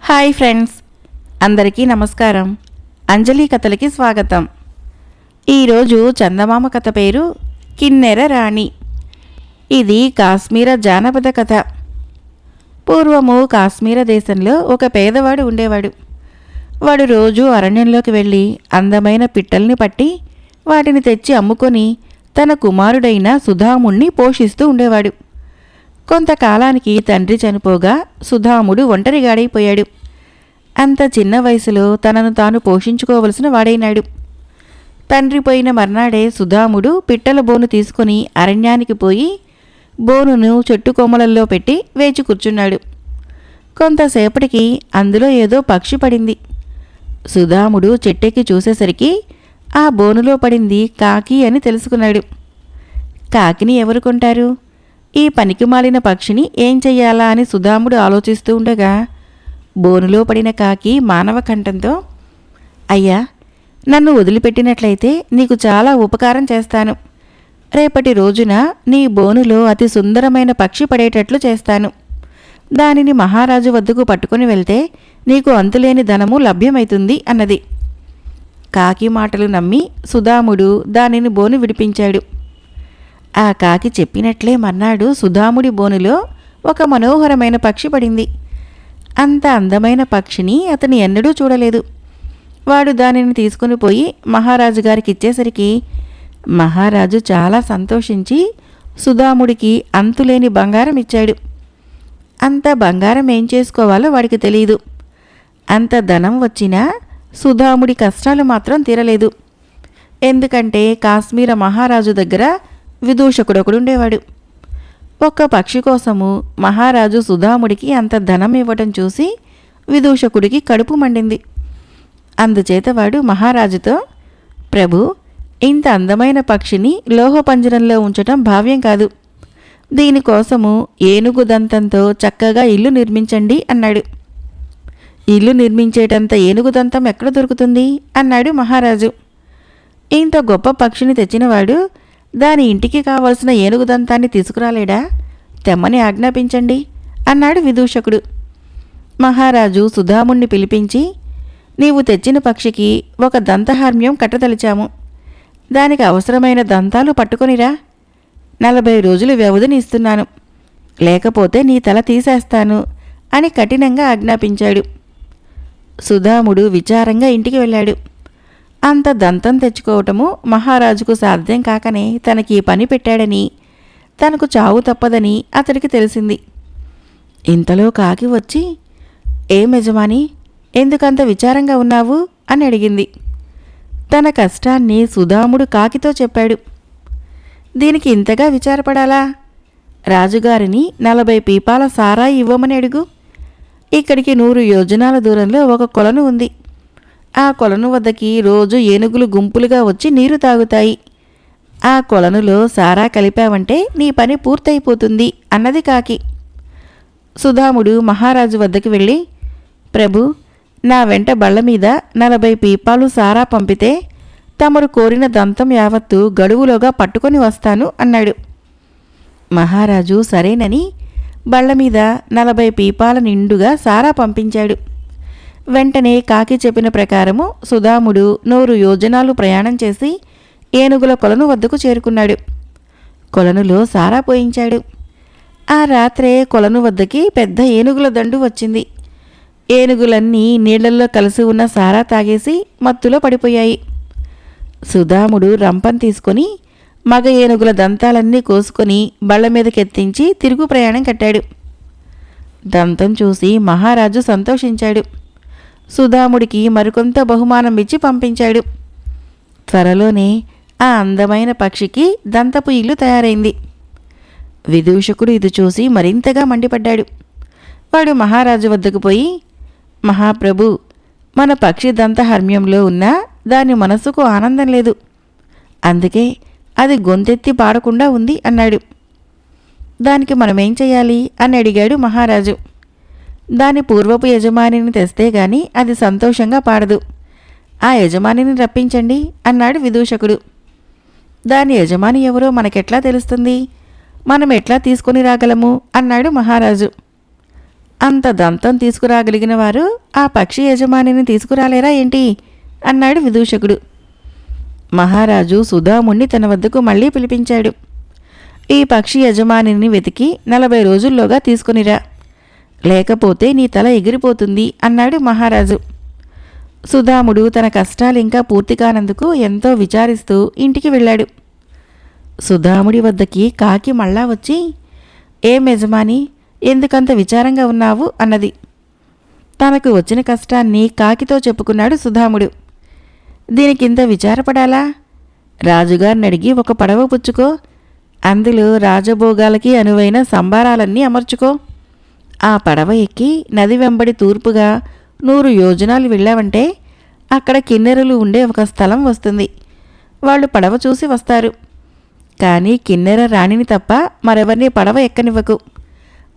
Hi friends, అందరికీ నమస్కారం. అంజలి కథలకి స్వాగతం. ఈరోజు చందమామ కథ పేరు కిన్నెర రాణి. ఇది కాశ్మీర జానపద కథ. పూర్వము కాశ్మీర దేశంలో ఒక పేదవాడు ఉండేవాడు. వాడు రోజు అరణ్యంలోకి వెళ్ళి అందమైన పిట్టల్ని పట్టి వాటిని తెచ్చి అమ్ముకొని తన కుమారుడైన సుధాముణ్ణి పోషిస్తూ ఉండేవాడు. కొంతకాలానికి తండ్రి చనిపోగా సుధాముడు ఒంటరిగాడైపోయాడు. అంత చిన్న వయసులో తనను తాను పోషించుకోవలసిన వాడైనాడు. తండ్రి పోయిన మర్నాడే సుధాముడు పిట్టల బోను తీసుకుని అరణ్యానికి పోయి బోనును చెట్టు కొమ్మలల్లో పెట్టి వేచి కూర్చున్నాడు. కొంతసేపటికి అందులో ఏదో పక్షి పడింది. సుధాముడు చెట్టెక్కి చూసేసరికి ఆ బోనులో పడింది కాకి అని తెలుసుకున్నాడు. కాకిని ఎవరు కొంటారు? ఈ పనికిమాలిన పక్షిని ఏం చెయ్యాలా అని సుధాముడు ఆలోచిస్తూ ఉండగా బోనులో పడిన కాకి మానవ కంఠంతో, అయ్యా, నన్ను వదిలిపెట్టినట్లయితే నీకు చాలా ఉపకారం చేస్తాను. రేపటి రోజున నీ బోనులో అతి సుందరమైన పక్షి పడేటట్లు చేస్తాను. దానిని మహారాజు వద్దకు పట్టుకుని వెళ్తే నీకు అంతులేని ధనము లభ్యమవుతుంది అన్నది. కాకి మాటలు నమ్మి సుధాముడు దానిని బోను విడిపించాడు. ఆ కాకి చెప్పినట్లే మర్నాడు సుధాముడి బోనులో ఒక మనోహరమైన పక్షి పడింది. అంత అందమైన పక్షిని అతను ఎన్నడూ చూడలేదు. వాడు దానిని తీసుకుని పోయి మహారాజు గారికి ఇచ్చేసరికి మహారాజు చాలా సంతోషించి సుధాముడికి అంతులేని బంగారం ఇచ్చాడు. అంత బంగారం ఏం చేసుకోవాలో వాడికి తెలియదు. అంత ధనం వచ్చినా సుధాముడి కష్టాలు మాత్రం తీరలేదు. ఎందుకంటే కాశ్మీర మహారాజు దగ్గర విదూషకుడొకడుండేవాడు. ఒక్క పక్షి కోసము మహారాజు సుధాముడికి అంత ధనం ఇవ్వటం చూసి విదూషకుడికి కడుపు మండింది. అందుచేత వాడు మహారాజుతో, ప్రభు, ఇంత అందమైన పక్షిని లోహపంజరంలో ఉంచటం భావ్యం కాదు. దీనికోసము ఏనుగు దంతంతో చక్కగా ఇల్లు నిర్మించండి అన్నాడు. ఇల్లు నిర్మించేటంత ఏనుగు దంతం ఎక్కడ దొరుకుతుంది అన్నాడు మహారాజు. ఇంత గొప్ప పక్షిని తెచ్చినవాడు దాని ఇంటికి కావలసిన ఏనుగు దంతాన్ని తీసుకురాలేడా? తెమ్మని ఆజ్ఞాపించండి అన్నాడు విదూషకుడు. మహారాజు సుధాముణ్ణి పిలిపించి, నీవు తెచ్చిన పక్షికి ఒక దంతహార్మ్యం కట్టదలిచాము. దానికి అవసరమైన దంతాలు పట్టుకొనిరా. 40 రోజులు వ్యవధిని ఇస్తున్నాను, లేకపోతే నీ తల తీసేస్తాను అని కఠినంగా ఆజ్ఞాపించాడు. సుధాముడు విచారంగా ఇంటికి వెళ్ళాడు. అంత దంతం తెచ్చుకోవటము మహారాజుకు సాధ్యం కాకనే తనకి పని పెట్టాడని, తనకు చావు తప్పదని అతడికి తెలిసింది. ఇంతలో కాకి వచ్చి, ఏం యజమాని, ఎందుకంత విచారంగా ఉన్నావు అని అడిగింది. తన కష్టాన్ని సుధాముడు కాకితో చెప్పాడు. దీనికి ఇంతగా విచారపడాలా? రాజుగారిని 40 పీపాల సారాయి ఇవ్వమని అడుగు. ఇక్కడికి 100 యోజనాల దూరంలో ఒక కొలను ఉంది. ఆ కొలను వద్దకి రోజు ఏనుగులు గుంపులుగా వచ్చి నీరు తాగుతాయి. ఆ కొలనులో సారా కలిపావంటే నీ పని పూర్తయిపోతుంది అన్నది కాకి. సుధాముడు మహారాజు వద్దకు వెళ్ళి, ప్రభు, నా వెంట బళ్ళ మీద 40 పీపాలు సారా పంపితే తమరు కోరిన దంతం యావత్తు గడువులోగా పట్టుకొని వస్తాను అన్నాడు. మహారాజు సరేనని బళ్ళ మీద 40 పీపాల నిండుగా సారా పంపించాడు. వెంటనే కాకి చెప్పిన ప్రకారము సుధాముడు 100 యోజనాలు ప్రయాణం చేసి ఏనుగుల కొలను వద్దకు చేరుకున్నాడు. కొలనులో సారా పోయించాడు. ఆ రాత్రే కొలను వద్దకి పెద్ద ఏనుగుల దండు వచ్చింది. ఏనుగులన్నీ నీళ్లల్లో కలిసి ఉన్న సారా తాగేసి మత్తులో పడిపోయాయి. సుధాముడు రంపం తీసుకొని మగ ఏనుగుల దంతాలన్నీ కోసుకొని బళ్ళ మీదకెత్తించి తిరుగు ప్రయాణం కట్టాడు. దంతం చూసి మహారాజు సంతోషించాడు. సుధాముడికి మరికొంత బహుమానం ఇచ్చి పంపించాడు. త్వరలోనే ఆ అందమైన పక్షికి దంతపు ఇల్లు తయారైంది. విదూషకుడు ఇది చూసి మరింతగా మండిపడ్డాడు. వాడు మహారాజు వద్దకు పోయి, మహాప్రభు, మన పక్షి దంతహర్మ్యంలో ఉన్నా దాని మనసుకు ఆనందం లేదు. అందుకే అది గొంతెత్తి పాడకుండా ఉంది అన్నాడు. దానికి మనమేం చెయ్యాలి అని అడిగాడు మహారాజు. దాని పూర్వపు యజమానిని తెస్తే గాని అది సంతోషంగా పాడదు. ఆ యజమానిని రప్పించండి అన్నాడు విదూషకుడు. దాని యజమాని ఎవరో మనకెట్లా తెలుస్తుంది? మనం ఎట్లా తీసుకుని రాగలము అన్నాడు మహారాజు. అంత దంతం తీసుకురాగలిగిన వారు ఆ పక్షి యజమానిని తీసుకురాలేరా ఏంటి అన్నాడు విదూషకుడు. మహారాజు సుధాముణ్ణి తన వద్దకు మళ్ళీ పిలిపించాడు. ఈ పక్షి యజమానిని వెతికి 40 రోజుల్లోగా తీసుకునిరా, లేకపోతే నీ తల ఎగిరిపోతుంది అన్నాడు మహారాజు. సుధాముడు తన కష్టాలు ఇంకా పూర్తి కానందుకు ఎంతో విచారిస్తూ ఇంటికి వెళ్ళాడు. సుధాముడి వద్దకి కాకి మళ్ళా వచ్చి, ఏం యజమాని, ఎందుకంత విచారంగా ఉన్నావు అన్నది. తనకు వచ్చిన కష్టాన్ని కాకితో చెప్పుకున్నాడు సుధాముడు. దీనికింత విచారపడాలా? రాజుగారిని అడిగి ఒక పడవ పుచ్చుకో, అందులో రాజభోగాలకి అనువైన సంబారాలన్నీ అమర్చుకో. ఆ పడవ ఎక్కి నది వెంబడి తూర్పుగా 100 యోజనాలు వెళ్ళావంటే అక్కడ కిన్నెరలు ఉండే ఒక స్థలం వస్తుంది. వాళ్ళు పడవ చూసి వస్తారు. కానీ కిన్నెర రాణిని తప్ప మరెవరిని పడవ ఎక్కనివ్వకు.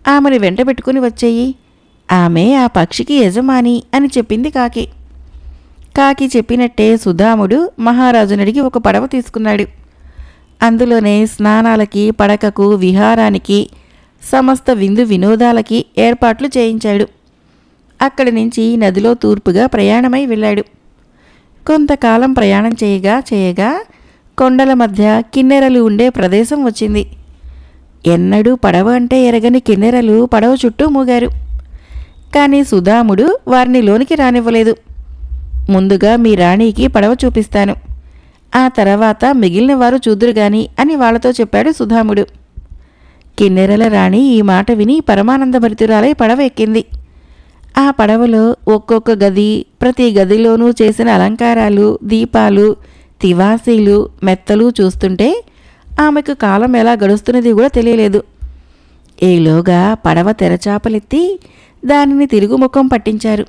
ఆమెను వెంట పెట్టుకుని వచ్చేయి. ఆమె ఆ పక్షికి యజమాని అని చెప్పింది కాకి. కాకి చెప్పినట్టే సుధాముడు మహారాజునడిగి ఒక పడవ తీసుకున్నాడు. అందులోనే స్నానాలకి, పడకకు, విహారానికి, సమస్త విందు వినోదాలకి ఏర్పాట్లు చేయించాడు. అక్కడి నుంచి నదిలో తూర్పుగా ప్రయాణమై వెళ్ళాడు. కొంతకాలం ప్రయాణం చేయగా కొండల మధ్య కిన్నెరలు ఉండే ప్రదేశం వచ్చింది. ఎన్నడూ పడవ అంటే ఎరగని కిన్నెరలు పడవ చుట్టూ మూగారు. కానీ సుధాముడు వారిని లోనికి రానివ్వలేదు. ముందుగా మీ రాణికి పడవ చూపిస్తాను, ఆ తర్వాత మిగిలిన వారు చూదురుగాని అని వాళ్లతో చెప్పాడు సుధాముడు. కిన్నెరల రాణి ఈ మాట విని పరమానందభరితురాలై పడవ ఎక్కింది. ఆ పడవలో ఒక్కొక్క గది, ప్రతి గదిలోనూ చేసిన అలంకారాలు, దీపాలు, తివాసీలు, మెత్తలు చూస్తుంటే ఆమెకు కాలం ఎలా గడుస్తున్నది కూడా తెలియలేదు. ఈలోగా పడవ తెరచాపలెత్తి దానిని తిరుగుముఖం పట్టించారు.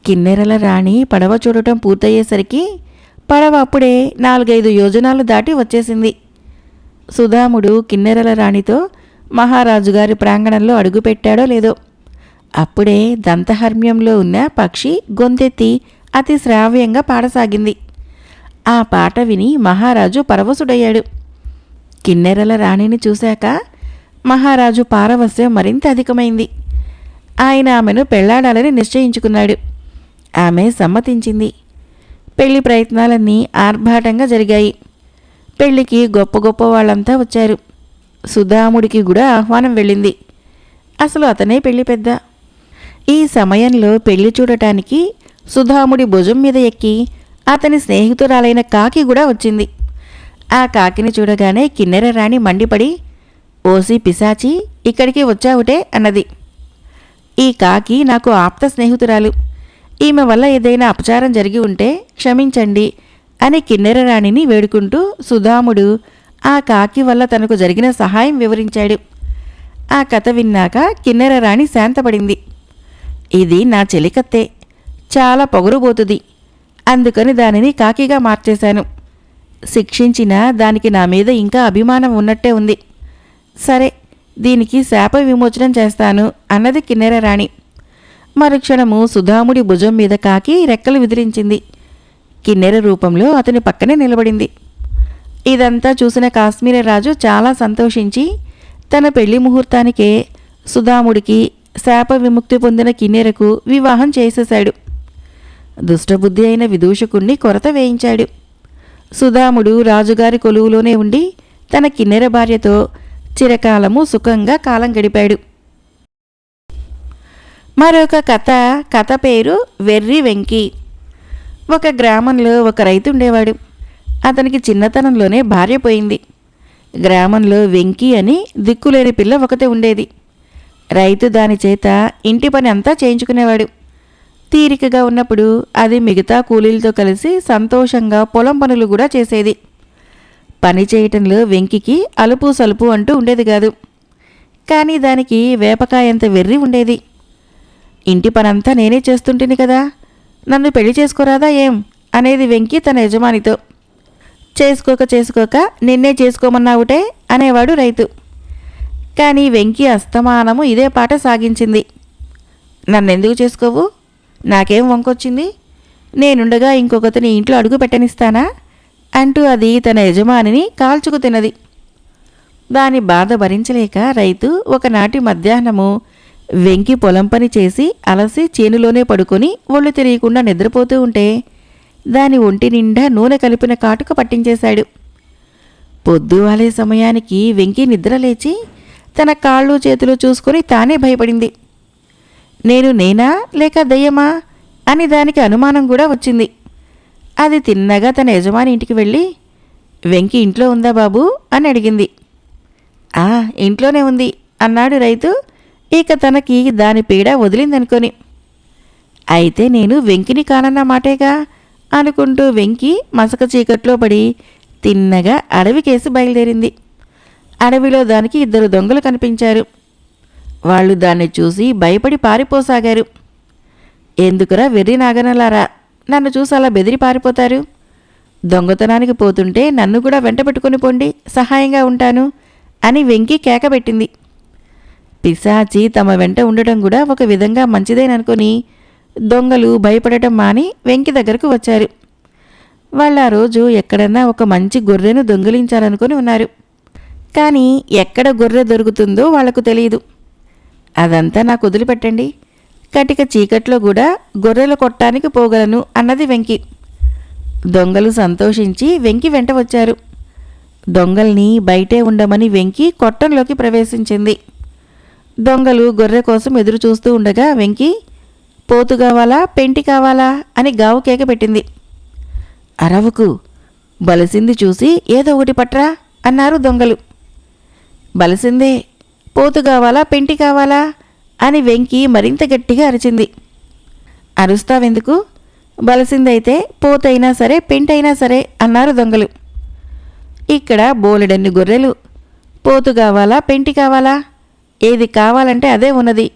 కిన్నెరల రాణి పడవ చూడటం పూర్తయ్యేసరికి పడవ అప్పుడే 4-5 యోజనాలు దాటి వచ్చేసింది. సుధాముడు కిన్నెరల రాణితో మహారాజుగారి ప్రాంగణంలో అడుగుపెట్టాడో లేదో అప్పుడే దంతహర్మ్యంలో ఉన్న పక్షి గొంతెత్తి అతి శ్రావ్యంగా పాడసాగింది. ఆ పాట విని మహారాజు పరవశుడయ్యాడు. కిన్నెరల రాణిని చూశాక మహారాజు పారవస్యం మరింత అధికమైంది. ఆయన ఆమెను పెళ్లాడాలని నిశ్చయించుకున్నాడు. ఆమె సమ్మతించింది. పెళ్లి ప్రయత్నాలన్నీ ఆర్భాటంగా జరిగాయి. పెళ్లికి గొప్ప గొప్ప వాళ్ళంతా వచ్చారు. సుధాముడికి కూడా ఆహ్వానం వెళ్ళింది. అసలు అతనే పెళ్లి పెద్ద. ఈ సమయంలో పెళ్లి చూడటానికి సుధాముడి భుజం మీద ఎక్కి అతని స్నేహితురాలైన కాకి కూడా వచ్చింది. ఆ కాకిని చూడగానే కిన్నెర రాణి మండిపడి, ఓసి పిశాచి, ఇక్కడికి వచ్చావుటే అన్నది. ఈ కాకి నాకు ఆప్త స్నేహితురాలు. ఈమె వల్ల ఏదైనా అపచారం జరిగి ఉంటే క్షమించండి అని కిన్నెర రాణిని వేడుకుంటూ సుధాముడు ఆ కాకి వల్ల తనకు జరిగిన సహాయం వివరించాడు. ఆ కథ విన్నాక కిన్నెర రాణి శాంతపడింది. ఇది నా చెలికత్తే, చాలా పొగరుబోతుంది, అందుకని దానిని కాకిగా మార్చేశాను. శిక్షించినా దానికి నా మీద ఇంకా అభిమానం ఉన్నట్టే ఉంది. సరే, దీనికి శాప విమోచనం చేస్తాను అన్నది కిన్నెర రాణి. మరుక్షణము సుధాముడి భుజం మీద కాకి రెక్కలు విదిలించింది. కిన్నెర రూపంలో అతని పక్కనే నిలబడింది. ఇదంతా చూసిన కాశ్మీర రాజు చాలా సంతోషించి తన పెళ్లి ముహూర్తానికే సుధాముడికి శాప విముక్తి పొందిన కిన్నెరకు వివాహం చేసేశాడు. దుష్టబుద్ధి అయిన విదూషకుణ్ణి కొరత వేయించాడు. సుధాముడు రాజుగారి కొలువులోనే ఉండి తన కిన్నెర భార్యతో చిరకాలము సుఖంగా కాలం గడిపాడు. మరొక కథ పేరు వెర్రి వెంకి. ఒక గ్రామంలో ఒక రైతు ఉండేవాడు. అతనికి చిన్నతనంలోనే భార్య పోయింది. గ్రామంలో వెంకి అని దిక్కులేని పిల్ల ఒకతే ఉండేది. రైతు దాని చేత ఇంటి పని అంతా చేయించుకునేవాడు. తీరికగా ఉన్నప్పుడు అది మిగతా కూలీలతో కలిసి సంతోషంగా పొలం పనులు కూడా చేసేది. పని చేయటంలో వెంకికి అలుపు సలుపు అంటూ ఉండేది కాదు. కానీ దానికి వేపకాయంత వెర్రి ఉండేది. ఇంటి పనంతా నేనే చేస్తుంటేని కదా, నన్ను పెళ్లి చేసుకోరాదా ఏం అనేది వెంకి తన యజమానితో. చేసుకోక నిన్నే చేసుకోమన్నావుటే అనేవాడు రైతు. కానీ వెంకి అస్తమానము ఇదే పాట సాగించింది. నన్నెందుకు చేసుకోవు, నాకేం వంకొచ్చింది, నేనుండగా ఇంకొకరిని ఇంట్లో అడుగు పెట్టనిస్తానా అంటూ అది తన యజమానిని కాల్చుకు తిన్నది. దాని బాధ భరించలేక రైతు ఒకనాటి మధ్యాహ్నము వెంకి పొలం పని చేసి అలసి చేనులోనే పడుకొని ఒళ్ళు తెలియకుండా నిద్రపోతూ ఉంటే దాని ఒంటి నిండా నూనె కలిపిన కాటుక పట్టించేశాడు. పొద్దువాలే సమయానికి వెంకి నిద్రలేచి తన కాళ్ళు చేతులు చూసుకొని తానే భయపడింది. నేనా లేక దయ్యమా అని దానికి అనుమానం కూడా వచ్చింది. అది తిన్నగా తన యజమాని ఇంటికి వెళ్ళి, వెంకి ఇంట్లో ఉందా బాబూ అని అడిగింది. ఇంట్లోనే ఉంది అన్నాడు రైతు, ఇక తనకి దాని పీడ వదిలిందనుకొని. అయితే నేను వెంకిని కానన్న మాటేగా అనుకుంటూ వెంకి మసక చీకట్లో పడి తిన్నగా అడవికేసి బయలుదేరింది. అడవిలో దానికి 2 దొంగలు కనిపించారు. వాళ్ళు దాన్ని చూసి భయపడి పారిపోసాగారు. ఎందుకురా వెర్రి నాగనలారా, నన్ను చూసి అలా బెదిరి పారిపోతారు? దొంగతనానికి పోతుంటే నన్ను కూడా వెంట పెట్టుకుని పోండి, సహాయంగా ఉంటాను అని వెంకి కేకబెట్టింది. పిశాచి తమ వెంట ఉండటం కూడా ఒక విధంగా మంచిదేననుకొని దొంగలు భయపడటం మాని వెంకి దగ్గరకు వచ్చారు. వాళ్ళు ఆ రోజు ఎక్కడన్నా ఒక మంచి గొర్రెను దొంగిలించాలనుకుని ఉన్నారు. కానీ ఎక్కడ గొర్రె దొరుకుతుందో వాళ్లకు తెలియదు. అదంతా నాకు వదిలిపెట్టండి, కటిక చీకట్లో కూడా గొర్రెలు కొట్టానికి పోగలను అన్నది వెంకి. దొంగలు సంతోషించి వెంకి వెంట వచ్చారు. దొంగల్ని బయటే ఉండమని వెంకి కొట్టంలోకి ప్రవేశించింది. దొంగలు గొర్రె కోసం ఎదురు చూస్తూ ఉండగా వెంకి పోతు కావాలా పెంటి కావాలా అని గావు కేక పెట్టింది. అరవకు, బలసింది చూసి ఏదో ఒకటి పట్రా అన్నారు దొంగలు. బలసిందే, పోతు కావాలా పెంటి కావాలా అని వెంకి మరింత గట్టిగా అరిచింది. అరుస్తావెందుకు, బలసిందైతే పోతైనా సరే పెంటైనా సరే అన్నారు దొంగలు. ఇక్కడ బోలెడన్ని గొర్రెలు, పోతు కావాలా పెంటి కావాలా, ఏది కావాలంటే అదే ఉన్నది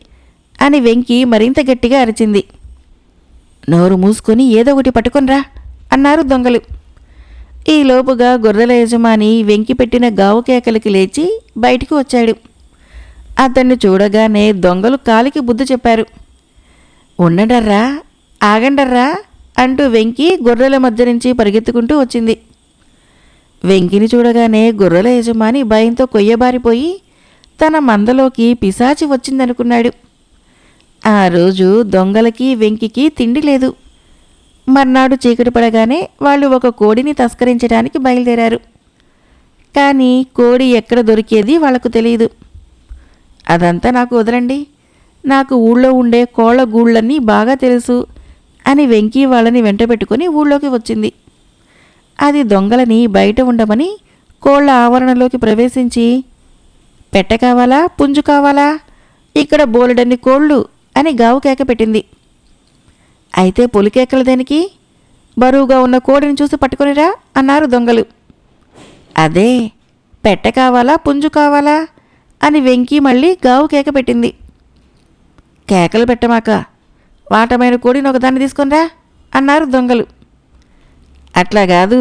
అని వెంకి మరింత గట్టిగా అరిచింది. నోరు మూసుకొని ఏదో ఒకటి పట్టుకొనిరా అన్నారు దొంగలు. ఈలోపుగా గొర్రెల యజమాని వెంకి పెట్టిన గావు కేకలకి లేచి బయటికి వచ్చాడు. అతన్ని చూడగానే దొంగలు కాలికి బుద్ధి చెప్పారు. ఉండడర్రా, ఆగండర్రా అంటూ వెంకి గొర్రెల మధ్య నుంచి పరిగెత్తుకుంటూ వచ్చింది. వెంకిని చూడగానే గొర్రెల యజమాని భయంతో కొయ్యబారిపోయి తన మందలోకి పిశాచి వచ్చిందనుకున్నాడు. ఆ రోజు దొంగలకి వెంకికి తిండి లేదు. మర్నాడు చీకటి పడగానే వాళ్ళు ఒక కోడిని తస్కరించడానికి బయలుదేరారు. కానీ కోడి ఎక్కడ దొరికేది వాళ్లకు తెలియదు. అదంతా నాకు వదలండి, నాకు ఊళ్ళో ఉండే కోళ్ల గూళ్ళన్నీ బాగా తెలుసు అని వెంకి వాళ్ళని వెంటబెట్టుకుని ఊళ్ళోకి వచ్చింది. అది దొంగలని బయట ఉండమని కోళ్ల ఆవరణలోకి ప్రవేశించి, పెట్ట కావాలా పుంజు కావాలా, ఇక్కడ బోలెడన్ని కోళ్ళు అని గావు కేక పెట్టింది. అయితే పొలికేకలు దేనికి, బరువుగా ఉన్న కోడిని చూసి పట్టుకొనిరా అన్నారు దొంగలు. అదే, పెట్ట కావాలా పుంజు కావాలా అని వెంకి మళ్ళీ గావు కేక పెట్టింది. కేకలు పెట్టమాక, వాటమైన కోడిని ఒకదాన్ని తీసుకొనిరా అన్నారు దొంగలు. అట్లా కాదు,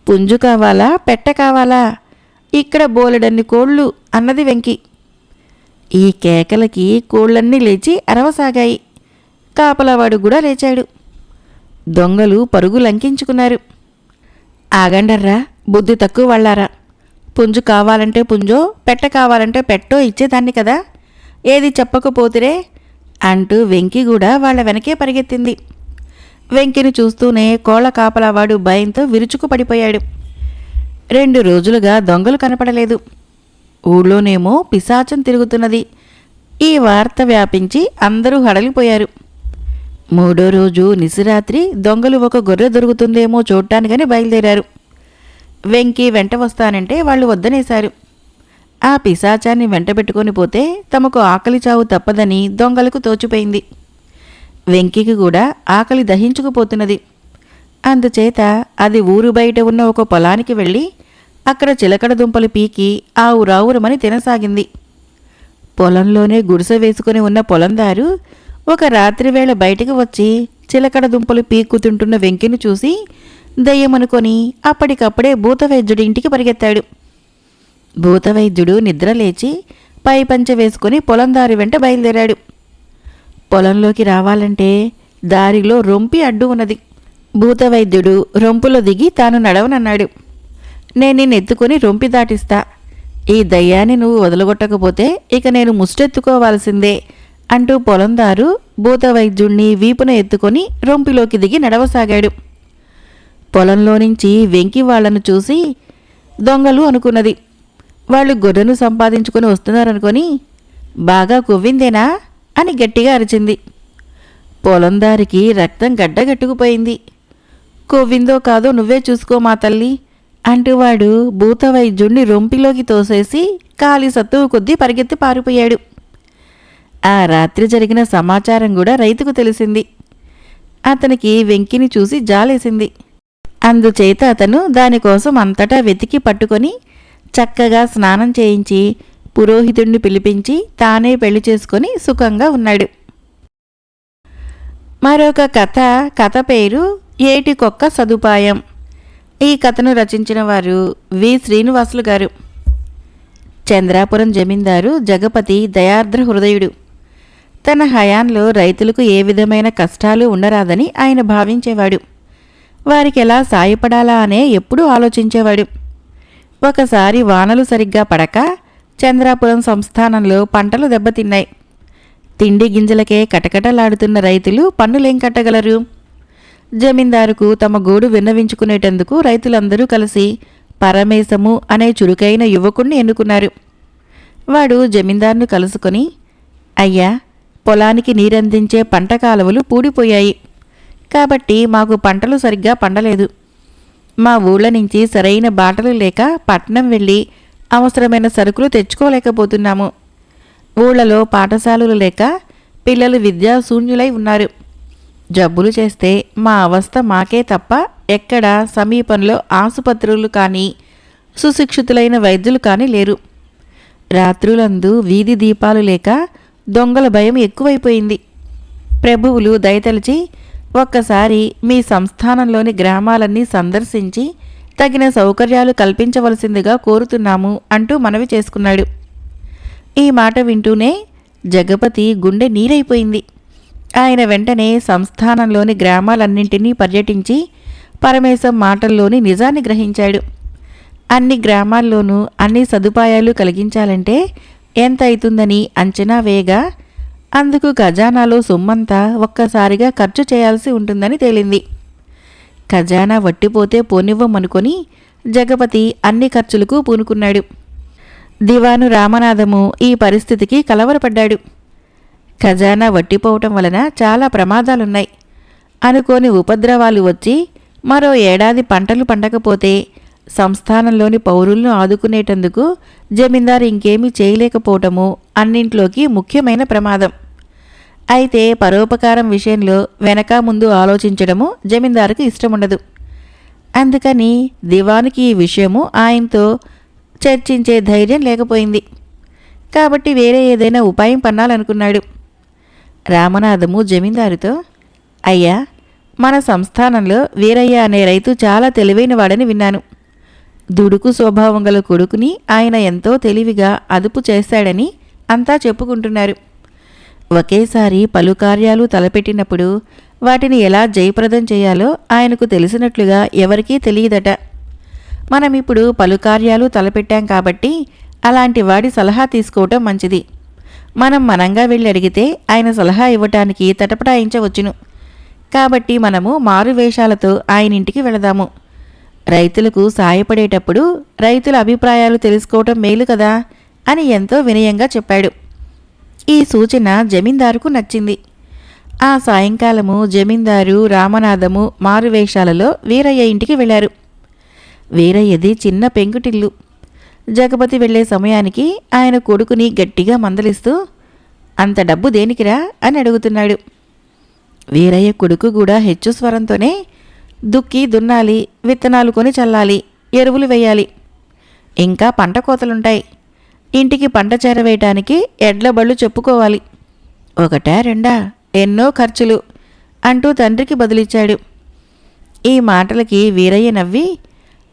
పుంజు కావాలా పెట్ట కావాలా, ఇక్కడ బోలెడన్ని కోళ్ళు అన్నది వెంకి. ఈ కేకలకి కోళ్ళన్నీ లేచి అరవసాగాయి. కాపలావాడు కూడా లేచాడు. దొంగలు పరుగు లంకించుకున్నారు. ఆగండర్రా, బుద్ధి తక్కువ వాళ్ళారా, పుంజు కావాలంటే పుంజో పెట్ట కావాలంటే పెట్టో ఇచ్చేదాన్ని కదా, ఏది చెప్పకపోతిరే అంటూ వెంకి కూడా వాళ్ళ వెనకే పరిగెత్తింది. వెంకిని చూస్తూనే కోళ్ల కాపలావాడు భయంతో విరుచుకు పడిపోయాడు. 2 రోజులుగా దొంగలు కనపడలేదు. ఊళ్ళోనేమో పిశాచం తిరుగుతున్నది. ఈ వార్త వ్యాపించి అందరూ హడలిపోయారు. 3వ రోజు నిశిరాత్రి దొంగలు ఒక గొర్రె దొరుకుతుందేమో చూడ్డానికని బయలుదేరారు. వెంకి వెంట వస్తానంటే వాళ్ళు వద్దనేశారు. ఆ పిశాచాన్ని వెంటబెట్టుకొని పోతే తమకు ఆకలి చావు తప్పదని దొంగలకు తోచిపోయింది. వెంకికి కూడా ఆకలి దహించుకుపోతున్నది. అందుచేత అది ఊరు బయట ఉన్న ఒక పొలానికి వెళ్ళి అక్కడ చిలకడ దుంపలు పీకి ఆవురావురమని తినసాగింది. పొలంలోనే గుడిసె వేసుకుని ఉన్న పొలందారు ఒక రాత్రివేళ బయటికి వచ్చి చిలకడ దుంపలు పీక్కుతుంటున్న వెంకిని చూసి దయ్యమనుకొని అప్పటికప్పుడే భూతవైద్యుడి ఇంటికి పరిగెత్తాడు. భూతవైద్యుడు నిద్రలేచి పై పంచె వేసుకుని పొలందారి వెంట బయలుదేరాడు. పొలంలోకి రావాలంటే దారిలో రొంపి అడ్డు ఉన్నది. భూతవైద్యుడు రొంపులో దిగి తాను నడవనన్నాడు. నేను నిన్నెత్తుకుని రొంపి దాటిస్తా, ఈ దయ్యాన్ని నువ్వు వదలగొట్టకపోతే ఇక నేను ముష్టెత్తుకోవాల్సిందే అంటూ పొలందారు భూతవైద్యుణ్ణి వీపున ఎత్తుకొని రొంపిలోకి దిగి నడవసాగాడు. పొలంలో నుంచి వెంకి వాళ్లను చూసి దొంగలు అనుకున్నది. వాళ్ళు గొర్రెను సంపాదించుకుని వస్తున్నారనుకొని, బాగా కొవ్విందేనా అని గట్టిగా అరిచింది. పొలందారికి రక్తం గడ్డగట్టుకుపోయింది. కొవ్విందో కాదో నువ్వే చూసుకో మా తల్లి అంటూ వాడు భూతవైద్యుణ్ణి రొంపిలోకి తోసేసి కాలి సత్తువు కొద్దీ పరిగెత్తి పారిపోయాడు. ఆ రాత్రి జరిగిన సమాచారం కూడా రైతుకు తెలిసింది. అతనికి వెంకిని చూసి జాలేసింది. అందుచేత అతను దానికోసం అంతటా వెతికి పట్టుకొని చక్కగా స్నానం చేయించి పురోహితుణ్ణి పిలిపించి తానే పెళ్లి చేసుకొని సుఖంగా ఉన్నాడు. మరొక కథ పేరు ఏటికొక్క సదుపాయం. ఈ కథను రచించిన వారు వి శ్రీనివాసులు గారు. చంద్రాపురం జమీందారు జగపతి దయార్ద్ర హృదయుడు. తన హయాంలో రైతులకు ఏ విధమైన కష్టాలు ఉండరాదని ఆయన భావించేవాడు. వారికెలా సాయపడాలా అనే ఎప్పుడూ ఆలోచించేవాడు. ఒకసారి వానలు సరిగ్గా పడక చంద్రాపురం సంస్థానంలో పంటలు దెబ్బతిన్నాయి. తిండి గింజలకే కటకటలాడుతున్న రైతులు పన్నులేం కట్టగలరు? జమీందారుకు తమ గోడు విన్నవించుకునేటందుకు రైతులందరూ కలిసి పరమేశము అనే చురుకైన యువకుణ్ణి ఎన్నుకున్నారు. వాడు జమీందారును కలుసుకొని, అయ్యా, పొలానికి నీరందించే పంట కాలువలు పూడిపోయాయి కాబట్టి మాకు పంటలు సరిగ్గా పండలేదు. మా ఊళ్ళ నుంచి సరైన బాటలు లేక పట్నం వెళ్ళి అవసరమైన సరుకులు తెచ్చుకోలేకపోతున్నాము. ఊళ్ళలో పాఠశాలలు లేక పిల్లలు విద్యాశూన్యులై ఉన్నారు. జబ్బులు చేస్తే మా అవస్థ మాకే తప్ప ఎక్కడ సమీపంలో ఆసుపత్రులు కానీ సుశిక్షితులైన వైద్యులు కానీ లేరు. రాత్రులందు వీధి దీపాలు లేక దొంగల భయం ఎక్కువైపోయింది. ప్రభువులు దయతలిచి ఒక్కసారి మీ సంస్థానంలోని గ్రామాలన్నీ సందర్శించి తగిన సౌకర్యాలు కల్పించవలసిందిగా కోరుతున్నాము అంటూ మనవి చేసుకున్నాడు. ఈ మాట వింటూనే జగపతి గుండె నీరైపోయింది. ఆయన వెంటనే సంస్థానంలోని గ్రామాలన్నింటినీ పర్యటించి పరమేశం మాటల్లోని నిజాన్ని గ్రహించాడు. అన్ని గ్రామాల్లోనూ అన్ని సదుపాయాలు కలిగించాలంటే ఎంత అవుతుందని అంచనా వేయగా అందుకు ఖజానాలో సొమ్మంతా ఒక్కసారిగా ఖర్చు చేయాల్సి ఉంటుందని తేలింది. ఖజానా వట్టిపోతే పోనివ్వమనుకొని జగపతి అన్ని ఖర్చులకు పూనుకున్నాడు. దివాను రామనాథము ఈ పరిస్థితికి కలవరపడ్డాడు. ఖజానా వట్టిపోవటం వలన చాలా ప్రమాదాలున్నాయి. అనుకోని ఉపద్రవాలు వచ్చి మరో ఏడాది పంటలు పండకపోతే సంస్థానంలోని పౌరులను ఆదుకునేటందుకు జమీందారు ఇంకేమీ చేయలేకపోవటము అన్నింట్లోకి ముఖ్యమైన ప్రమాదం. అయితే పరోపకారం విషయంలో వెనక ముందు ఆలోచించడము జమీందారుకు ఇష్టముండదు. అందుకని దివానుకి ఈ విషయము ఆయనతో చర్చించే ధైర్యం లేకపోయింది. కాబట్టి వేరే ఏదైనా ఉపాయం పన్నాలనుకున్నాడు. రామనాథము జమీందారుతో, అయ్యా, మన సంస్థానంలో వీరయ్య అనే రైతు చాలా తెలివైన వాడని విన్నాను. దుడుకు స్వభావం గల కొడుకుని ఆయన ఎంతో తెలివిగా అదుపు చేశాడని అంతా చెప్పుకుంటున్నారు. ఒకేసారి పలు కార్యాలు తలపెట్టినప్పుడు వాటిని ఎలా జయప్రదం చేయాలో ఆయనకు తెలిసినట్లుగా ఎవరికీ తెలియదట. మనమిప్పుడు పలు కార్యాలు తలపెట్టాం కాబట్టి అలాంటి వాడి సలహా తీసుకోవటం మంచిది. మనంగా వెళ్ళి అడిగితే ఆయన సలహా ఇవ్వటానికి తటపటాయించవచ్చును. కాబట్టి మనము మారువేషాలతో ఆయన ఇంటికి వెళదాము. రైతులకు సాయపడేటప్పుడు రైతుల అభిప్రాయాలు తెలుసుకోవటం మేలు కదా అని ఎంతో వినయంగా చెప్పాడు. ఈ సూచన జమీందారుకు నచ్చింది. ఆ సాయంకాలము జమీందారు రామనాథము మారువేషాలలో వీరయ్య ఇంటికి వెళ్లారు. వీరయ్యది చిన్న పెంకుటిల్లు. జగపతి వెళ్లే సమయానికి ఆయన కొడుకుని గట్టిగా మందలిస్తూ, అంత డబ్బు దేనికిరా అని అడుగుతున్నాడు. వీరయ్య కొడుకు కూడా హెచ్చు స్వరంతోనే, దుక్కి దున్నాలి, విత్తనాలు కొని చల్లాలి, ఎరువులు వేయాలి, ఇంకా పంట కోతలుంటాయి, ఇంటికి పంట చేరవేయటానికి ఎడ్ల బళ్ళు చెప్పుకోవాలి, ఒకటా రెండా ఎన్నో ఖర్చులు అంటూ తండ్రికి బదులిచ్చాడు. ఈ మాటలకి వీరయ్య నవ్వి,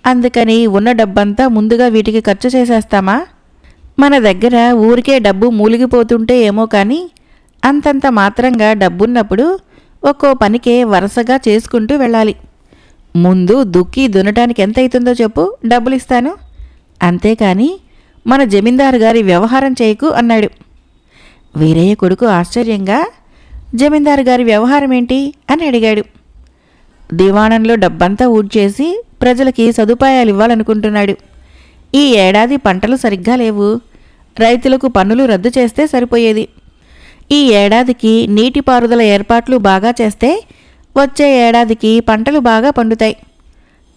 అందుకని ఉన్న డబ్బంతా ముందుగా వీటికి ఖర్చు చేసేస్తామా? మన దగ్గర ఊరికే డబ్బు మూలిగిపోతుంటే ఏమో కానీ అంతంత మాత్రంగా డబ్బున్నప్పుడు ఒక్కో పనికే వరుసగా చేసుకుంటూ వెళ్ళాలి. ముందు దుక్కి దున్నటానికి ఎంత అవుతుందో చెప్పు, డబ్బులిస్తాను. అంతేకాని మన జమీందారు గారి వ్యవహారం చేయకు అన్నాడు. వీరయ్య కొడుకు ఆశ్చర్యంగా, జమీందారు గారి వ్యవహారం ఏంటి అని అడిగాడు. దివాణంలో డబ్బంతా ఊడ్చేసి ప్రజలకి సదుపాయాలు ఇవ్వాలనుకుంటున్నాడు. ఈ ఏడాది పంటలు సరిగ్గా లేవు. రైతులకు పన్నులు రద్దు చేస్తే సరిపోయేది. ఈ ఏడాదికి నీటిపారుదల ఏర్పాట్లు బాగా చేస్తే వచ్చే ఏడాదికి పంటలు బాగా పండుతాయి.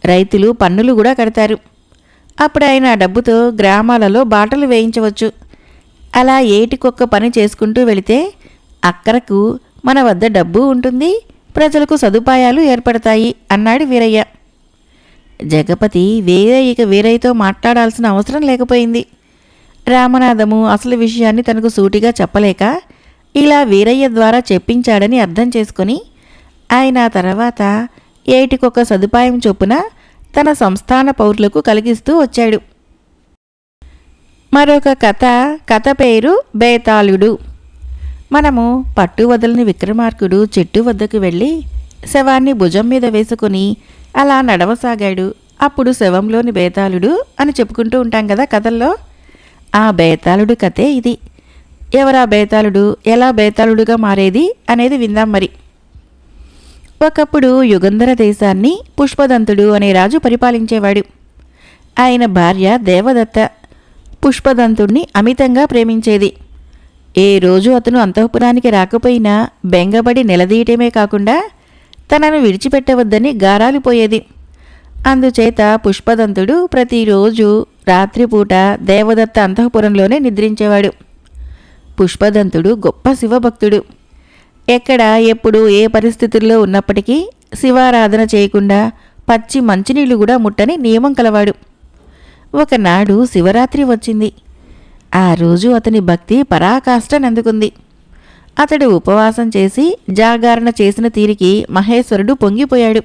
రైతులు పన్నులు కూడా కడతారు. అప్పుడు ఆయన డబ్బుతో గ్రామాలలో బాటలు వేయించవచ్చు. అలా ఏటికొక్క పని చేసుకుంటూ వెళితే అక్కరకు మన వద్ద డబ్బు ఉంటుంది, ప్రజలకు సదుపాయాలు ఏర్పడతాయి అన్నాడు వీరయ్య. జగపతి వీరయ్యతో మాట్లాడాల్సిన అవసరం లేకపోయింది. రామనాథము అసలు విషయాన్ని తనకు సూటిగా చెప్పలేక ఇలా వీరయ్య ద్వారా చెప్పించాడని అర్థం చేసుకుని ఆయన తర్వాత ఏటికొక సదుపాయం చొప్పున తన సంస్థాన పౌరులకు కలిగిస్తూ వచ్చాడు. మరొక కథ పేరు బేతాళుడు. మనము పట్టు వదలని విక్రమార్కుడు చెట్టు వద్దకు వెళ్ళి శవాన్ని భుజం మీద వేసుకుని అలా నడవసాగాడు. అప్పుడు శవంలోని బేతాళుడు అని చెప్పుకుంటూ ఉంటాం కదా కథల్లో. ఆ బేతాళుడు కథే ఇది. ఎవరా బేతాళుడు, ఎలా బేతాళుడుగా మారేది అనేది విందాం మరి. ఒకప్పుడు యుగంధర దేశాన్ని పుష్పదంతుడు అనే రాజు పరిపాలించేవాడు. ఆయన భార్య దేవదత్త పుష్పదంతుడిని అమితంగా ప్రేమించేది. ఏ రోజు అతను అంతఃపురానికి రాకపోయినా బెంగబడి నిలదీయటమే కాకుండా తనను విడిచిపెట్టవద్దని గారాలిపోయేది. అందుచేత పుష్పదంతుడు ప్రతిరోజు రాత్రిపూట దేవదత్త అంతఃపురంలోనే నిద్రించేవాడు. పుష్పదంతుడు గొప్ప శివభక్తుడు. ఎక్కడ ఎప్పుడు ఏ పరిస్థితుల్లో ఉన్నప్పటికీ శివారాధన చేయకుండా పచ్చి మంచినీళ్లు కూడా ముట్టని నియమం కలవాడు. ఒకనాడు శివరాత్రి వచ్చింది. ఆ రోజు అతని భక్తి పరాకాష్ఠనందుకుంది. అతడు ఉపవాసం చేసి జాగరణ చేసిన తీరికి మహేశ్వరుడు పొంగిపోయాడు.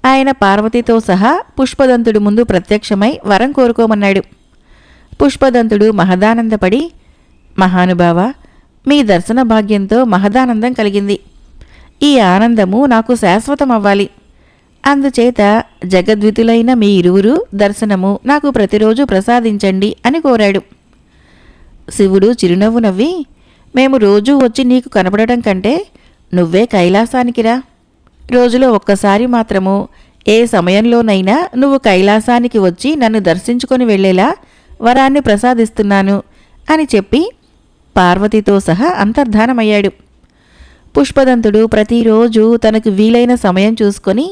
ఆయన పార్వతితో సహా పుష్పదంతుడి ముందు ప్రత్యక్షమై వరం కోరుకోమన్నాడు. పుష్పదంతుడు మహదానందపడి, మహానుభావ, మీ దర్శన భాగ్యంతో మహదానందం కలిగింది. ఈ ఆనందము నాకు శాశ్వతమవ్వాలి. అందుచేత జగద్వితులైన మీ ఇరువురు దర్శనము నాకు ప్రతిరోజు ప్రసాదించండి అని కోరాడు. శివుడు చిరునవ్వు నవ్వి, మేము రోజూ వచ్చి నీకు కనపడటం కంటే నువ్వే కైలాసానికి రా. రోజులో ఒక్కసారి మాత్రము ఏ సమయంలోనైనా నువ్వు కైలాసానికి వచ్చి నన్ను దర్శించుకొని వెళ్ళేలా వరాన్ని ప్రసాదిస్తున్నాను అని చెప్పి పార్వతితో సహా అంతర్ధానమయ్యాడు. పుష్పదంతుడు ప్రతిరోజు తనకు వీలైన సమయం చూసుకొని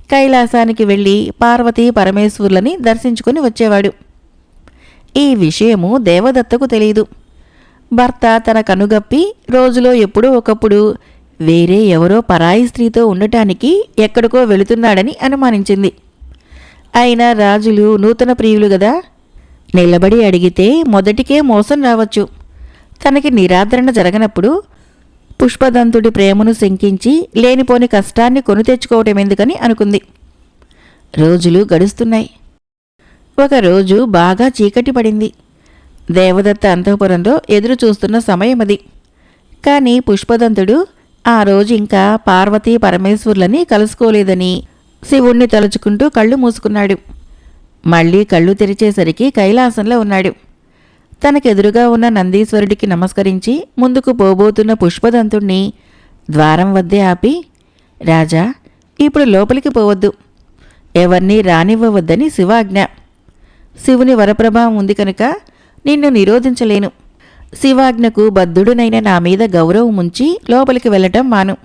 కైలాసానికి వెళ్ళి పార్వతీ పరమేశ్వరులని దర్శించుకొని వచ్చేవాడు. ఈ విషయము దేవదత్తకు తెలియదు. భర్త తన కనుగప్పి రోజులో ఎప్పుడో ఒకప్పుడు వేరే ఎవరో పరాయి స్త్రీతో ఉండటానికి ఎక్కడికో వెళుతున్నాడని అనుమానించింది. అయినా రాజులు నూతన ప్రియులు గదా, నిలబడి అడిగితే మొదటికే మోసం రావచ్చు. తనకి నిరాదరణ జరగనప్పుడు పుష్పదంతుడి ప్రేమను శంకించి లేనిపోని కష్టాన్ని కొని తెచ్చుకోవటం ఎందుకని అనుకుంది. రోజులు గడుస్తున్నాయి. ఒకరోజు బాగా చీకటి పడింది. దేవదత్త అంతఃపురంలో ఎదురు చూస్తున్న సమయమది. కానీ పుష్పదంతుడు ఆ రోజు ఇంకా పార్వతీ పరమేశ్వరులని కలుసుకోలేదని శివుణ్ణి తలుచుకుంటూ కళ్ళు మూసుకున్నాడు. మళ్లీ కళ్ళు తెరిచేసరికి కైలాసంలో ఉన్నాడు. తనకెదురుగా ఉన్న నందీశ్వరుడికి నమస్కరించి ముందుకు పోబోతున్న పుష్పదంతుణ్ణి ద్వారం వద్దే ఆపి, రాజా, ఇప్పుడు లోపలికి పోవద్దు, ఎవర్నీ రానివ్వవద్దని శివాజ్ఞ. శివుని వరప్రభావం ఉంది కనుక నిన్ను నిరోధించలేను. శివాజ్ఞకు బద్ధుడునైన నా మీద గౌరవం ఉంచి లోపలికి వెళ్ళటం మాను.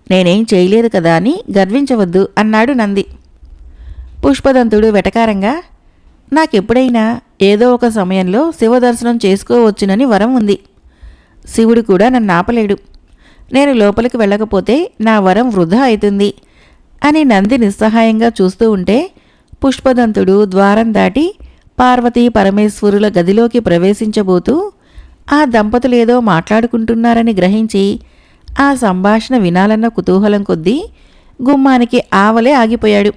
నేనేం చేయలేదు కదా అని గర్వించవద్దు అన్నాడు నంది. పుష్పదంతుడు వెటకారంగా, నాకెప్పుడైనా ఏదో ఒక సమయంలో శివదర్శనం చేసుకోవచ్చునని వరం ఉంది. శివుడు కూడా నన్ను ఆపలేడు. నేను లోపలికి వెళ్ళకపోతే నా వరం వృధా అవుతుంది అని నంది నిస్సహాయంగా చూస్తూ ఉంటే పుష్పదంతుడు ద్వారం దాటి పార్వతీ పరమేశ్వరుల గదిలోకి ప్రవేశించబోతూ ఆ దంపతులేదో మాట్లాడుకుంటున్నారని గ్రహించి ఆ సంభాషణ వినాలన్న కుతూహలం కొద్దీ గుమ్మానికి ఆవలే ఆగిపోయాడు.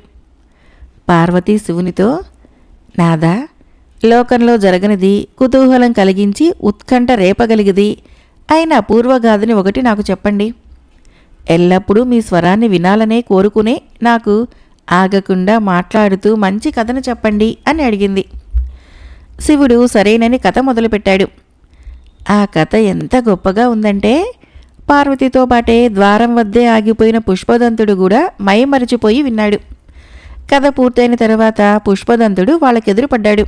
పార్వతీ శివునితో, నాదా, లోకంలో జరగనిది కుతూహలం కలిగించి ఉత్కంఠ రేపగలిగిది అయిన అపూర్వగాథని ఒకటి నాకు చెప్పండి. ఎల్లప్పుడూ మీ స్వరాన్ని వినాలనే కోరుకునే నాకు ఆగకుండా మాట్లాడుతూ మంచి కథను చెప్పండి అని అడిగింది. శివుడు సరేనని కథ మొదలుపెట్టాడు. ఆ కథ ఎంత గొప్పగా ఉందంటే పార్వతితో పాటే ద్వారం వద్దే ఆగిపోయిన పుష్పదంతుడు కూడా మైమరిచిపోయి విన్నాడు. కథ పూర్తయిన తర్వాత పుష్పదంతుడు వాళ్ళకెదురుపడ్డాడు.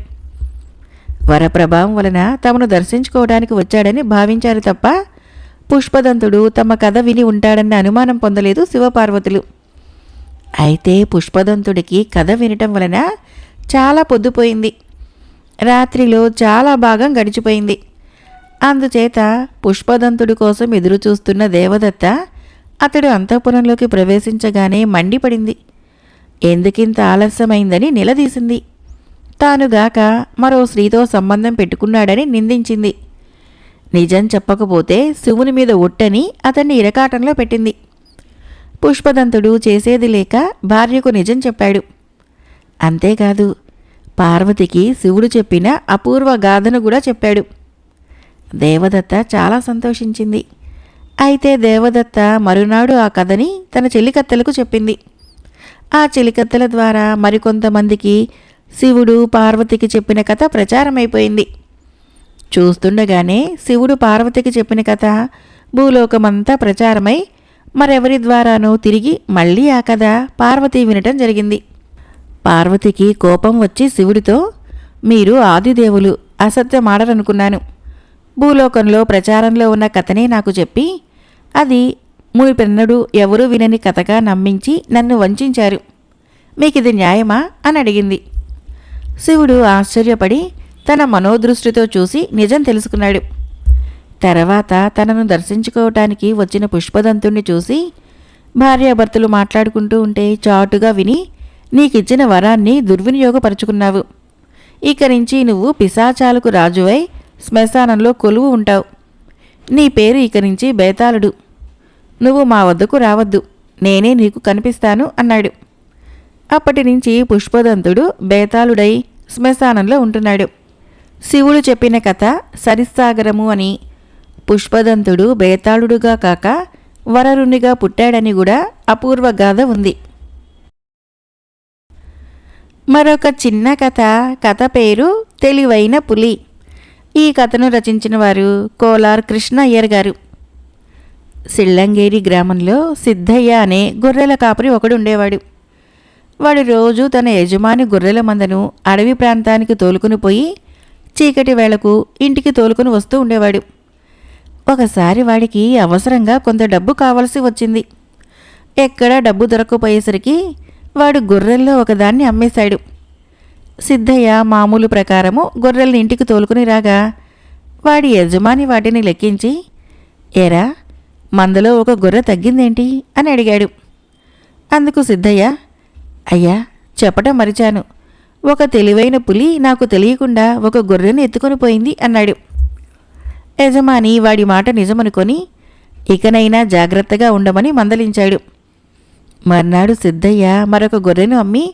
వరప్రభావం వలన తమను దర్శించుకోవడానికి వచ్చాడని భావించారు తప్ప పుష్పదంతుడు తమ కథ విని ఉంటాడన్న అనుమానం పొందలేదు శివపార్వతులు. అయితే పుష్పదంతుడికి కథ వినటం వలన చాలా పొద్దుపోయింది. రాత్రిలో చాలా భాగం గడిచిపోయింది. అందుచేత పుష్పదంతుడి కోసం ఎదురుచూస్తున్న దేవదత్త అతడు అంతఃపురంలోకి ప్రవేశించగానే మండిపడింది. ఎందుకింత ఆలస్యమైందని నిలదీసింది. తానుగాక మరో స్త్రీతో సంబంధం పెట్టుకున్నాడని నిందించింది. నిజం చెప్పకపోతే శివుని మీద ఒట్టని అతన్ని ఇరకాటంలో పెట్టింది. పుష్పదంతుడు చేసేది లేక భార్యకు నిజం చెప్పాడు. అంతేకాదు, పార్వతికి శివుడు చెప్పిన అపూర్వ గాథను కూడా చెప్పాడు. దేవదత్త చాలా సంతోషించింది. అయితే దేవదత్త మరునాడు ఆ కథని తన చెలికత్తెలకు చెప్పింది. ఆ చెలికత్తెల ద్వారా మరికొంతమందికి శివుడు పార్వతికి చెప్పిన కథ ప్రచారమైపోయింది. చూస్తుండగానే శివుడు పార్వతికి చెప్పిన కథ భూలోకమంతా ప్రచారమై మరెవరి ద్వారానో తిరిగి మళ్ళీ ఆ కథ పార్వతి వినటం జరిగింది. పార్వతికి కోపం వచ్చి శివుడితో, మీరు ఆదిదేవులు, అసత్యమాడరనుకున్నాను. భూలోకంలో ప్రచారంలో ఉన్న కథనే నాకు చెప్పి అది మునిపెన్నడూ ఎవరూ వినని కథగా నమ్మించి నన్ను వంచారు. మీకిది న్యాయమా అని అడిగింది. శివుడు ఆశ్చర్యపడి తన మనోదృష్టితో చూసి నిజం తెలుసుకున్నాడు. తర్వాత తనను దర్శించుకోవటానికి వచ్చిన పుష్పదంతుణ్ణి చూసి, భార్యాభర్తలు మాట్లాడుకుంటూ ఉంటే చాటుగా విని నీకిచ్చిన వరాన్ని దుర్వినియోగపరుచుకున్నావు. ఇక నుంచి నువ్వు పిశాచాలకు రాజువై శ్మశానంలో కొలువు ఉంటావు. నీ పేరు ఇక నుంచి బేతాళుడు. నువ్వు మా వద్దకు రావద్దు, నేనే నీకు కనిపిస్తాను అన్నాడు. అప్పటి నుంచి పుష్పదంతుడు బేతాళుడై శ్మశానంలో ఉంటున్నాడు. శివుడు చెప్పిన కథ సరిస్సాగరము అని, పుష్పదంతుడు బేతాళుడుగా కాక వరరునిగా పుట్టాడని కూడా అపూర్వ గాథ ఉంది. మరొక చిన్న కథ పేరు తెలివైన పులి. ఈ కథను రచించిన వారు కోలార్ కృష్ణ అయ్యర్ గారు. సిళ్ళంగేరి గ్రామంలో సిద్ధయ్య అనే గొర్రెల కాపరి ఒకడు ఉండేవాడు. వాడు రోజు తన యజమాని గొర్రెల మందను అడవి ప్రాంతానికి తోలుకుని పోయి చీకటి వేళకు ఇంటికి తోలుకుని వస్తూ ఉండేవాడు. ఒకసారి వాడికి అవసరంగా కొంత డబ్బు కావలసి వచ్చింది. ఎక్కడా డబ్బు దొరకకపోయేసరికి వాడు గొర్రెల్లో ఒకదాన్ని అమ్మేశాడు. సిద్ధయ్య మామూలు ప్రకారము గొర్రెల్ని ఇంటికి తోలుకుని రాగా వాడి యజమాని వాటిని లెక్కించి, ఏరా మందలో ఒక గొర్రె తగ్గిందేంటి అని అడిగాడు. అందుకు సిద్ధయ్య, అయ్యా చెప్పటం మరిచాను, ఒక తెలివైన పులి నాకు తెలియకుండా ఒక గొర్రెను ఎత్తుకొని పోయింది అన్నాడు. యజమాని వాడి మాట నిజమనుకొని ఇకనైనా జాగ్రత్తగా ఉండమని మందలించాడు. మర్నాడు సిద్ధయ్య మరొక గొర్రెను అమ్మి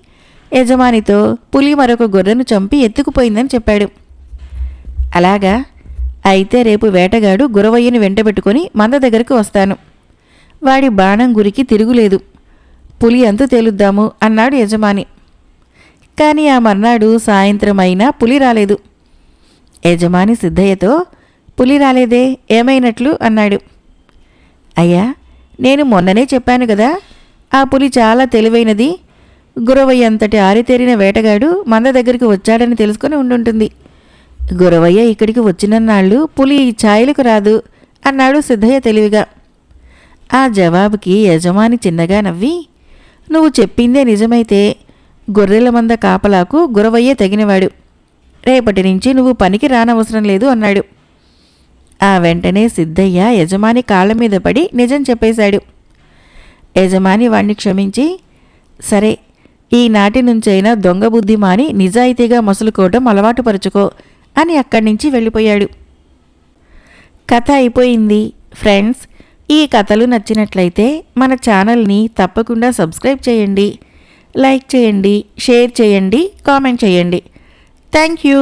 యజమానితో పులి మరొక గొర్రెను చంపి ఎత్తుకుపోయిందని చెప్పాడు. అలాగా, అయితే రేపు వేటగాడు గురవయ్యని వెంటబెట్టుకొని మంద దగ్గరకు వస్తాను. వాడి బాణం గురికి తిరుగులేదు, పులి అంతు తేలుద్దాము అన్నాడు యజమాని. కానీ ఆ మర్నాడు సాయంత్రం అయినా పులి రాలేదు. యజమాని సిద్ధయ్యతో, పులి రాలేదే, ఏమైనట్లు అన్నాడు. అయ్యా, నేను మొన్ననే చెప్పాను కదా, ఆ పులి చాలా తెలివైనది, గురవయ్య అంతటి ఆరితేరిన వేటగాడు మంద దగ్గరికి వచ్చాడని తెలుసుకొని ఉండుంటుంది. గురవయ్య ఇక్కడికి వచ్చినన్నాళ్ళు పులి ఈ ఛాయలకు రాదు అన్నాడు సిద్ధయ్య తెలివిగా. ఆ జవాబుకి యజమాని చిన్నగా నవ్వి, నువ్వు చెప్పిందే నిజమైతే గొర్రెల మంద కాపలాకు గురవయ్యే తగినవాడు. రేపటి నుంచి నువ్వు పనికి రానవసరం లేదు అన్నాడు. ఆ వెంటనే సిద్ధయ్య యజమాని కాళ్ళ మీద పడి నిజం చెప్పేశాడు. యజమాని వాణ్ణి క్షమించి, సరే ఈనాటి నుంచైనా దొంగ బుద్ధి మాని నిజాయితీగా మసులుకోవటం అలవాటు పరుచుకో అని అక్కడి నుంచి వెళ్ళిపోయాడు. కథ అయిపోయింది. ఫ్రెండ్స్, ఈ కథలు నచ్చినట్లయితే మన ఛానల్ని తప్పకుండా సబ్స్క్రైబ్ చేయండి, లైక్ చేయండి, షేర్ చేయండి, కామెంట్ చేయండి. Thank you.